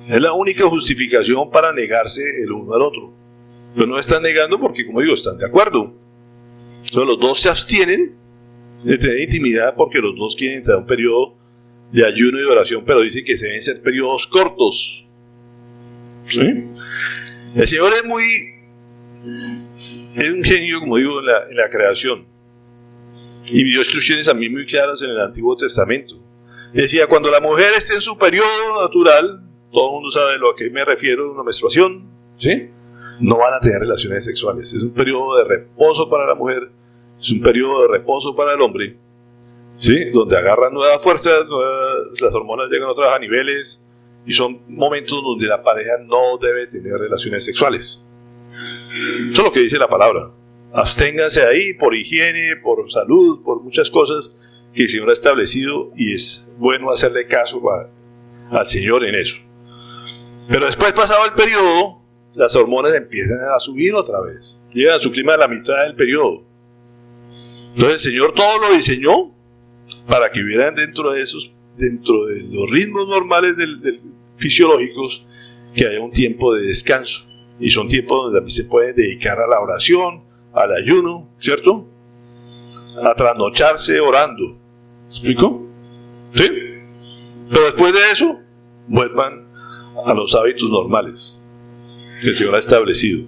Es la única justificación para negarse el uno al otro. Pero no están negando porque, como digo, están de acuerdo. Entonces los dos se abstienen de tener intimidad porque los dos quieren entrar a un periodo de ayuno y de oración, pero dicen que se deben ser periodos cortos. ¿Sí? El Señor es un genio, como digo, en la creación. Y dio instrucciones también muy claras en el Antiguo Testamento. Decía, cuando la mujer esté en su periodo natural, todo el mundo sabe a lo que me refiero, una menstruación, ¿sí? No van a tener relaciones sexuales. Es un periodo de reposo para la mujer, es un periodo de reposo para el hombre, ¿sí? Donde agarran nuevas fuerzas, las hormonas llegan a otros niveles, y son momentos donde la pareja no debe tener relaciones sexuales. Eso es lo que dice la palabra. Absténganse ahí por higiene, por salud, por muchas cosas que el Señor ha establecido, y es bueno hacerle caso al Señor en eso. Pero después, pasado el periodo, las hormonas empiezan a subir otra vez. Llegan a su clima a la mitad del periodo. Entonces el Señor todo lo diseñó para que hubieran dentro de los ritmos normales fisiológicos, que haya un tiempo de descanso. Y son tiempos donde también se puede dedicar a la oración, al ayuno, ¿cierto? A trasnocharse orando. ¿Me explico? ¿Sí? Pero después de eso, vuelvan a los hábitos normales que el Señor ha establecido.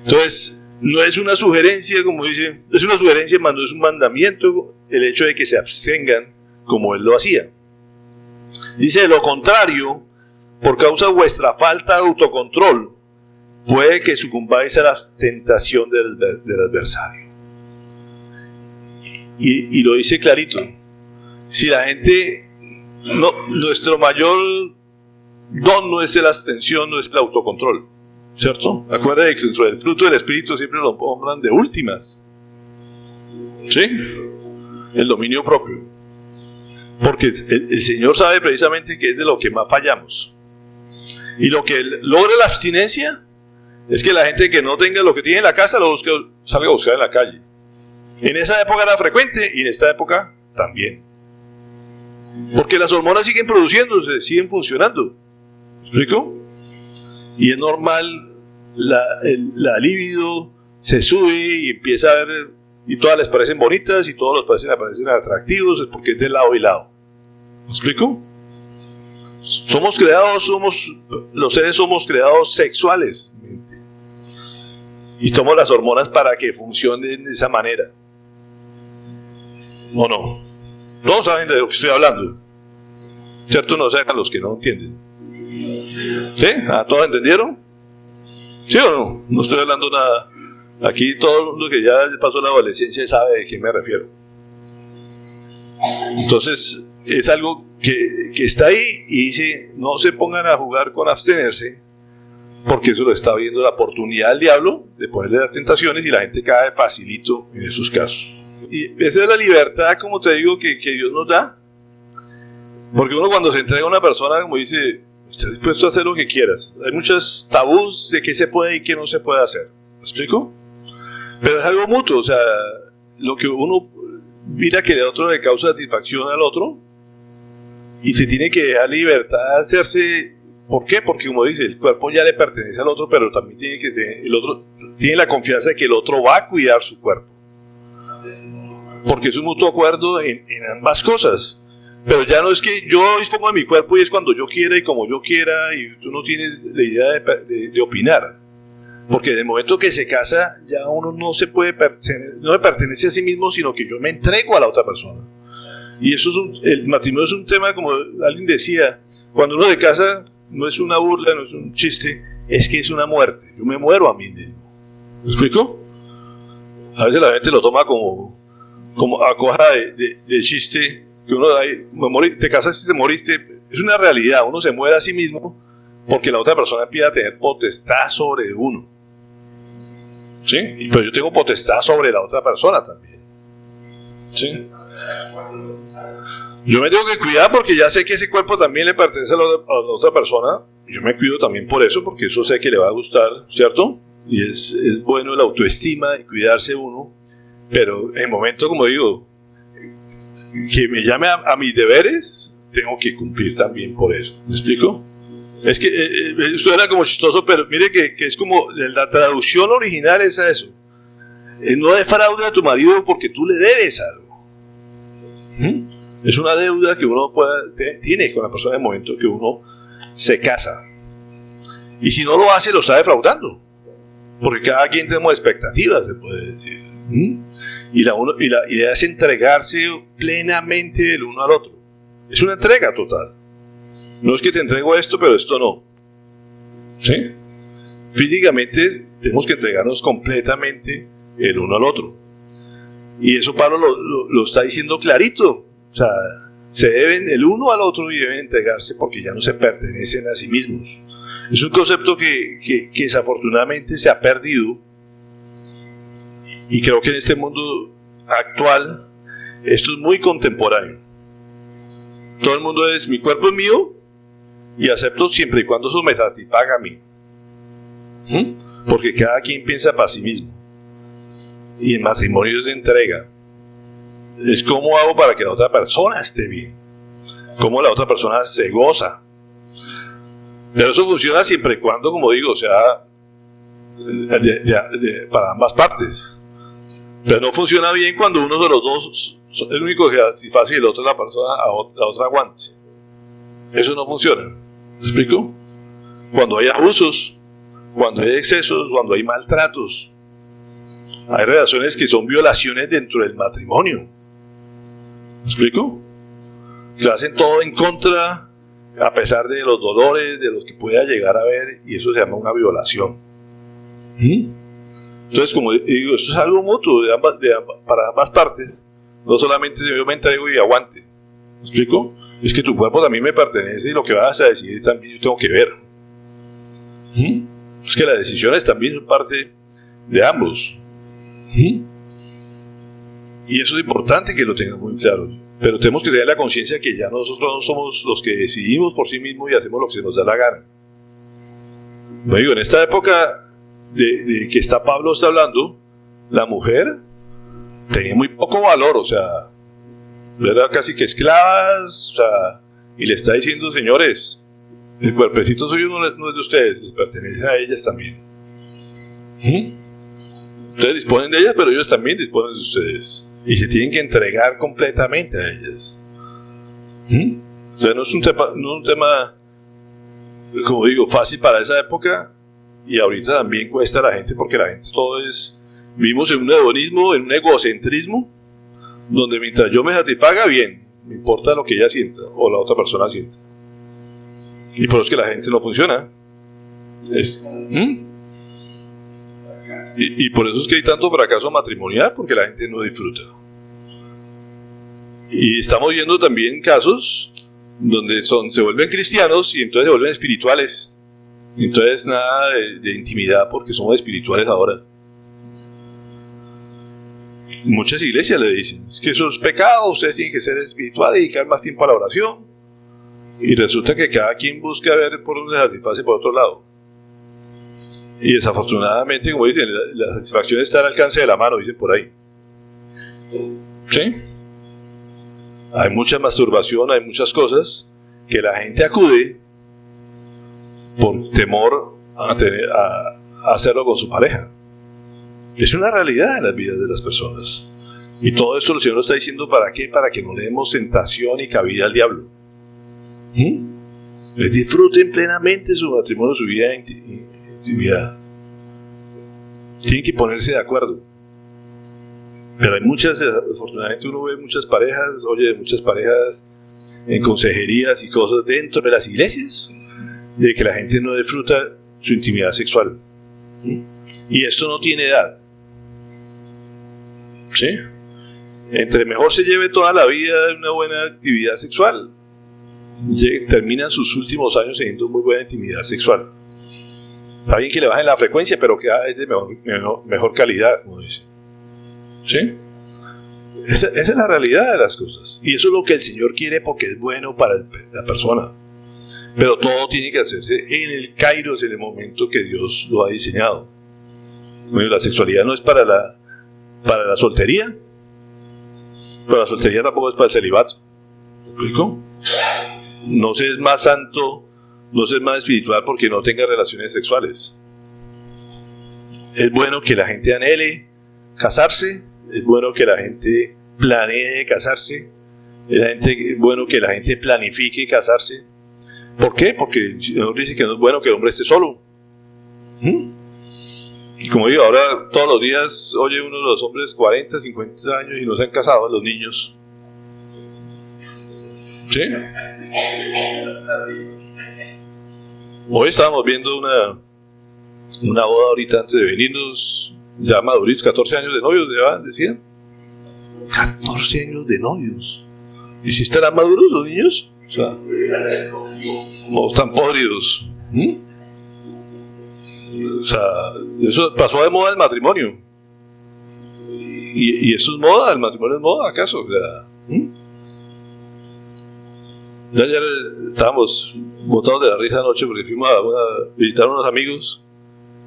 Entonces, no es una sugerencia, como dice, es una sugerencia, mas no es un mandamiento el hecho de que se abstengan como Él lo hacía. Dice, de lo contrario, por causa de vuestra falta de autocontrol, puede que sucumbáis a la tentación del adversario. Y lo dice clarito. Si la gente, nuestro mayor don no es la abstención, no es el autocontrol, ¿cierto? Acuérdense que dentro del fruto del Espíritu siempre lo nombran de últimas, ¿sí? El dominio propio, porque el Señor sabe precisamente que es de lo que más fallamos, y lo que logra la abstinencia es que la gente que no tenga lo que tiene en la casa lo salga a buscar en la calle. En esa época era frecuente y en esta época también. Porque las hormonas siguen produciéndose, siguen funcionando. ¿Me explico? Y es normal, la libido se sube y empieza a ver, y todas les parecen bonitas y todos les parecen atractivos, es porque es de lado y lado. ¿Me explico? Los seres somos creados sexuales. Y tomamos las hormonas para que funcionen de esa manera. ¿O no? Todos saben de lo que estoy hablando. ¿Cierto? No sacan los que no entienden. ¿Sí? ¿Todos entendieron? ¿Sí o no? No estoy hablando nada. Aquí todo el mundo que ya pasó la adolescencia sabe de qué me refiero. Entonces, es algo que está ahí y dice, no se pongan a jugar con abstenerse, porque eso lo está viendo la oportunidad del diablo de ponerle las tentaciones y la gente cae facilito en esos casos. Y esa es la libertad, como te digo, que Dios nos da. Porque uno cuando se entrega a una persona, como dice, estás dispuesto a hacer lo que quieras. Hay muchos tabús de qué se puede y qué no se puede hacer. ¿Me explico? Pero es algo mutuo, o sea, lo que uno mira que de otro le causa satisfacción al otro, y se tiene que dar libertad de hacerse. ¿Por qué? Porque como dice, el cuerpo ya le pertenece al otro, pero también el otro tiene la confianza de que el otro va a cuidar su cuerpo. Porque es un mutuo acuerdo en ambas cosas. Pero ya no es que yo dispongo de mi cuerpo y es cuando yo quiera y como yo quiera, y tú no tienes la idea de opinar. Porque en el momento que se casa, ya uno no se pertenece a sí mismo, sino que yo me entrego a la otra persona. Y eso el matrimonio es un tema, como alguien decía, cuando uno se casa, no es una burla, no es un chiste, es que es una muerte. Yo me muero a mí mismo. ¿Me explico? A veces la gente lo toma como a coja de chiste, que uno te casaste y te moriste. Es una realidad, uno se muere a sí mismo porque la otra persona empieza a tener potestad sobre uno. ¿Sí? Pero yo tengo potestad sobre la otra persona también. ¿Sí? Yo me tengo que cuidar porque ya sé que ese cuerpo también le pertenece a la otra persona. Yo me cuido también por eso, porque eso sé que le va a gustar, ¿cierto? Y es bueno la autoestima y cuidarse uno. Pero en el momento, como digo, que me llame a mis deberes, tengo que cumplir también por eso. ¿Me explico? Es que esto era como chistoso, pero mire que es como la traducción original es a eso. No defraude a tu marido porque tú le debes algo. Es una deuda que uno tiene con la persona en el momento que uno se casa. Y si no lo hace, lo está defraudando. Porque cada quien tenemos expectativas, se puede decir. Y la idea es entregarse plenamente el uno al otro. Es una entrega total. No es que te entrego esto, pero esto no. ¿Sí? Físicamente tenemos que entregarnos completamente el uno al otro. Y eso Pablo lo está diciendo clarito. O sea, se deben el uno al otro y deben entregarse porque ya no se pertenecen a sí mismos. Es un concepto que desafortunadamente se ha perdido. Y creo que en este mundo actual esto es muy contemporáneo. Todo el mundo es, mi cuerpo es mío y acepto siempre y cuando eso me satisfaga a mí. Porque cada quien piensa para sí mismo. Y el matrimonio es de entrega. Es cómo hago para que la otra persona esté bien. Cómo la otra persona se goza. Pero eso funciona siempre y cuando, como digo, sea para ambas partes. Pero no funciona bien cuando uno de los dos es el único que satisface y el otro la persona, la otra aguante. Eso no funciona. ¿Me explico? Cuando hay abusos, cuando hay excesos, cuando hay maltratos, hay relaciones que son violaciones dentro del matrimonio. ¿Me explico? Que hacen todo en contra, a pesar de los dolores, de los que pueda llegar a ver, y eso se llama una violación. Entonces, como digo, esto es algo mutuo para ambas partes. No solamente yo me entrego y aguante. ¿Me explico? Es que tu cuerpo también me pertenece y lo que vas a decidir también yo tengo que ver. Es que las decisiones también son parte de ambos. Y eso es importante que lo tengan muy claro. Pero tenemos que tener la conciencia que ya nosotros no somos los que decidimos por sí mismos y hacemos lo que se nos da la gana. No digo, en esta época de que Pablo está hablando, la mujer tenía muy poco valor, o sea, Era casi que esclavas, o sea, y le está diciendo, señores, el cuerpecito suyo no es de ustedes, les pertenece a ellas también. Ustedes disponen de ellas, pero ellos también disponen de ustedes. Y se tienen que entregar completamente a ellas. O sea, no es un tema, como digo, fácil para esa época. Y ahorita también cuesta a la gente, porque la gente vivimos en un hedonismo, en un egocentrismo, donde mientras yo me satisfaga, bien, me importa lo que ella sienta o la otra persona sienta. Y por eso es que la gente no funciona. Y por eso es que hay tanto fracaso matrimonial, porque la gente no disfruta. Y estamos viendo también casos donde se vuelven cristianos y entonces se vuelven espirituales. Entonces nada de intimidad, porque somos espirituales ahora. Muchas iglesias le dicen, es que eso es pecado, ustedes tienen que ser espirituales y dedicar más tiempo a la oración. Y resulta que cada quien busca ver por dónde se satisface por otro lado. Y desafortunadamente, como dicen, la satisfacción está al alcance de la mano, dicen por ahí. ¿Sí? Hay mucha masturbación, hay muchas cosas que la gente acude por temor a hacerlo con su pareja. Es una realidad en las vidas de las personas. Y todo esto el Señor lo está diciendo ¿para qué? Para que no le demos tentación y cabida al diablo. Disfruten plenamente su matrimonio, su vida de intimidad. Tienen que ponerse de acuerdo. Pero hay muchas, afortunadamente uno ve muchas parejas, oye de muchas parejas en consejerías y cosas dentro de las iglesias, de que la gente no disfruta su intimidad sexual. Y esto no tiene edad. ¿Sí? Entre mejor se lleve toda la vida en una buena actividad sexual, terminan sus últimos años teniendo muy buena intimidad sexual. Está bien que le bajen la frecuencia, pero que es de mejor calidad, como dice. ¿Sí? Esa es la realidad de las cosas. Y eso es lo que el Señor quiere, porque es bueno para la persona. Pero todo tiene que hacerse en el kairos, en el momento que Dios lo ha diseñado. Bueno, la sexualidad no es para la soltería, pero la soltería tampoco es para el celibato. ¿Me explico? No se es más santo, no se es más espiritual porque no tenga relaciones sexuales. Es bueno que la gente anhele casarse, es bueno que la gente planee casarse, es bueno que la gente planifique casarse. ¿Por qué? Porque el Señor dice que no es bueno que el hombre esté solo. Y como digo, ahora todos los días oye uno de los hombres 40, 50 años y no se han casado, los niños. ¿Sí? Hoy estábamos viendo una boda ahorita antes de venirnos, ya maduritos, 14 años de novios, decían. 14 años de novios. ¿Y si estarán maduros los niños? O sea, no están podridos. O sea, eso pasó de moda el matrimonio. Y eso es moda, el matrimonio es moda, ¿acaso? O sea, ya estábamos botados de la risa anoche porque fuimos a visitar a unos amigos.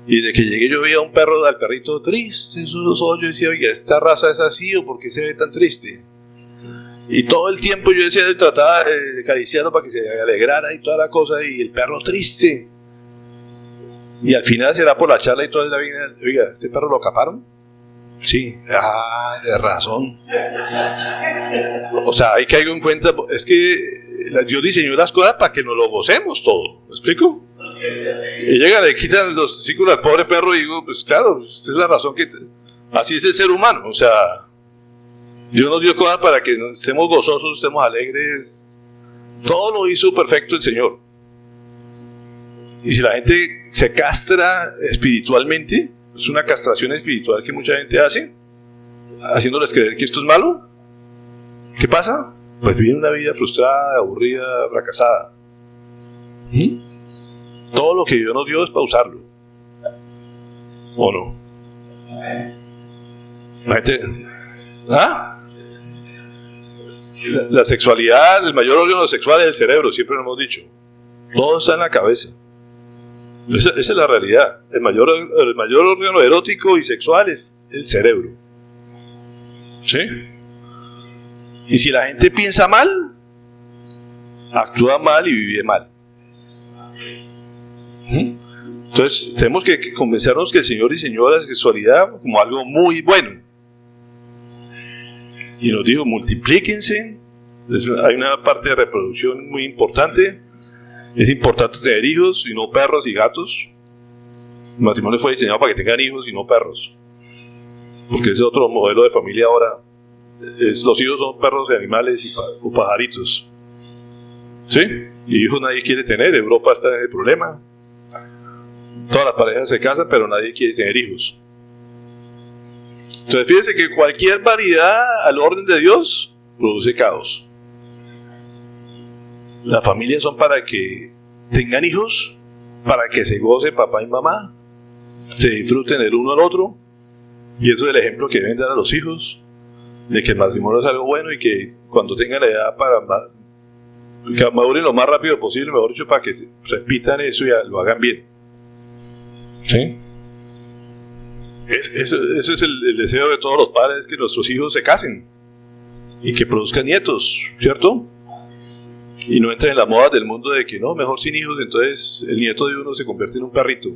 Y de que llegué yo veía un perro, al perrito triste, esos ojos, yo decía, oiga, ¿esta raza es así o por qué se ve tan triste? Y todo el tiempo yo decía, trataba de acariciarlo para que se alegrara y toda la cosa, y el perro triste. Y al final será por la charla y toda la vida, oiga, ¿este perro lo caparon? Sí, de razón. O sea, hay que algo en cuenta, es que Dios diseñó las cosas para que nos lo gocemos todo, ¿me explico? Y llega, le quitan los testículos al pobre perro y digo, pues claro, esta es la razón que así es el ser humano, o sea, Dios nos dio cosas para que estemos gozosos, estemos alegres, todo lo hizo perfecto el Señor. Y si la gente se castra espiritualmente, es una castración espiritual que mucha gente hace, haciéndoles creer que esto es malo, ¿qué pasa? Pues viven una vida frustrada, aburrida, fracasada. Todo lo que Dios nos dio es para usarlo. ¿O no? La gente... La sexualidad, el mayor órgano sexual es el cerebro, siempre lo hemos dicho. Todo está en la cabeza. Esa es la realidad. El mayor órgano erótico y sexual es el cerebro. ¿Sí? Y si la gente piensa mal, actúa mal y vive mal. Entonces tenemos que convencernos que el Señor diseñó la sexualidad como algo muy bueno. Y nos dijo, multiplíquense. Hay una parte de reproducción muy importante. Es importante tener hijos y no perros y gatos. El matrimonio fue diseñado para que tengan hijos y no perros. Porque ese es otro modelo de familia ahora. Los hijos son perros y animales o pajaritos. ¿Sí? Y hijos nadie quiere tener. Europa está en el problema. Todas las parejas se casan, pero nadie quiere tener hijos. Entonces fíjense que cualquier variedad al orden de Dios produce caos. Las familias son para que tengan hijos, para que se goce papá y mamá, se disfruten el uno al otro, y eso es el ejemplo que deben dar a los hijos, de que el matrimonio es algo bueno y que cuando tengan la edad para que maduren lo más rápido posible, mejor dicho, para que repitan eso y lo hagan bien. ¿Sí? Ese es el deseo de todos los padres, que nuestros hijos se casen y que produzcan nietos, ¿cierto? Y no entren en la moda del mundo de que no, mejor sin hijos, entonces el nieto de uno se convierte en un perrito.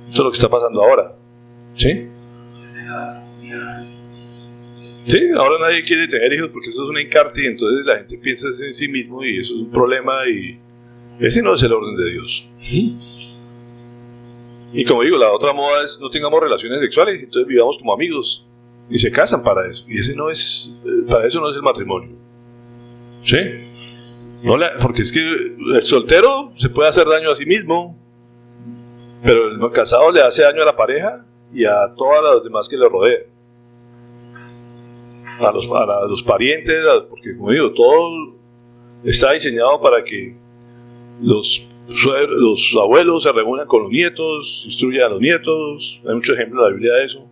Eso es lo que está pasando ahora. ¿Sí? Sí, ahora nadie quiere tener hijos porque eso es un encarte y entonces la gente piensa en sí mismo y eso es un problema y ese no es el orden de Dios. Y como digo, la otra moda es no tengamos relaciones sexuales, entonces vivamos como amigos y se casan para eso. Y ese no es, para eso no es el matrimonio. ¿Sí? No porque es que el soltero se puede hacer daño a sí mismo, pero el casado le hace daño a la pareja y a todas las demás que le rodean. A los parientes, porque como digo, todo está diseñado para que los abuelos se reúnan con los nietos, instruyan a los nietos. Hay muchos ejemplos en la Biblia de eso.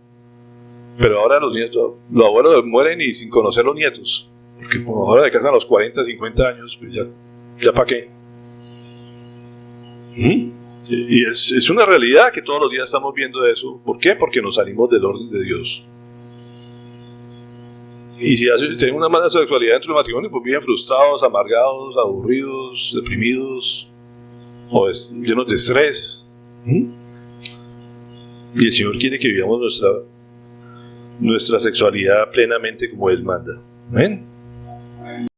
Pero ahora los abuelos mueren y sin conocer los nietos. Porque como ahora se casan a los 40, 50 años, pues ya para qué. Y es una realidad que todos los días estamos viendo eso. ¿Por qué? Porque nos salimos del orden de Dios. Y si tienen una mala sexualidad dentro del matrimonio, pues viven frustrados, amargados, aburridos, deprimidos, o llenos de estrés. Y el Señor quiere que vivamos nuestra sexualidad plenamente como Él manda. ¿Ven?